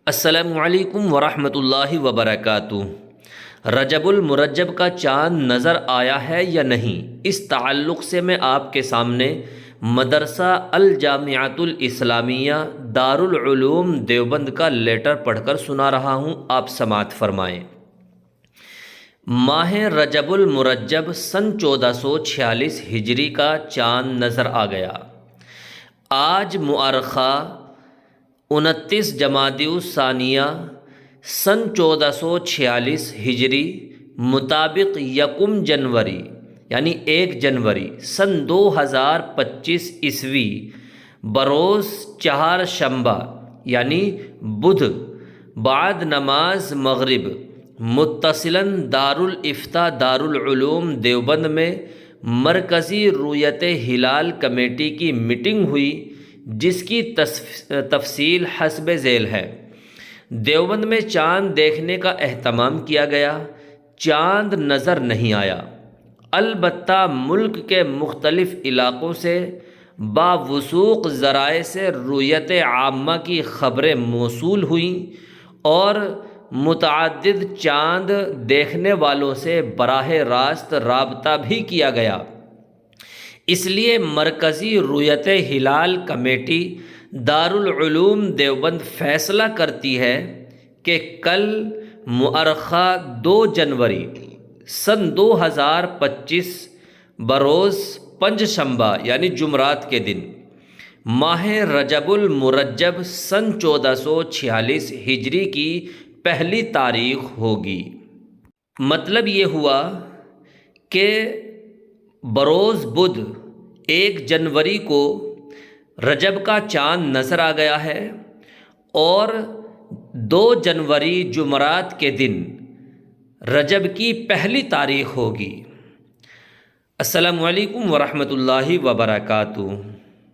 السلام علیکم ورحمۃ اللہ وبرکاتہ۔ رجب المرجب کا چاند نظر آیا ہے یا نہیں، اس تعلق سے میں آپ کے سامنے مدرسہ الجامعۃ الاسلامیہ دارالعلوم دیوبند کا لیٹر پڑھ کر سنا رہا ہوں، آپ سماعت فرمائیں۔ ماہ رجب المرجب سن 1446 ہجری کا چاند نظر آ گیا۔ آج مؤرخہ 29 جمادی الثانیہ سن 1446 ہجری مطابق یکم جنوری یعنی 1 جنوری سن 2025 عیسوی بروز چہارشنبہ یعنی بدھ بعد نماز مغرب متصلاً دارالافتاء دارالعلوم دیوبند میں مرکزی رؤیت ہلال کمیٹی کی میٹنگ ہوئی، جس کی تفصیل حسب ذیل ہے۔ دیوبند میں چاند دیکھنے کا اہتمام کیا گیا، چاند نظر نہیں آیا، البتہ ملک کے مختلف علاقوں سے باوثوق ذرائع سے رؤیت عامہ کی خبریں موصول ہوئیں اور متعدد چاند دیکھنے والوں سے براہ راست رابطہ بھی کیا گیا۔ اس لیے مرکزی رؤیت ہلال کمیٹی دارالعلوم دیوبند فیصلہ کرتی ہے کہ کل مؤرخہ 2 جنوری سن 2025 بروز پنجشنبہ یعنی جمعرات کے دن ماہ رجب المرجب سن 1446 ہجری کی پہلی تاریخ ہوگی۔ مطلب یہ ہوا کہ بروز بدھ 1 جنوری کو رجب کا چاند نظر آ گیا ہے اور 2 جنوری جمعرات کے دن رجب کی پہلی تاریخ ہوگی۔ السلام علیکم ورحمۃ اللہ وبرکاتہ۔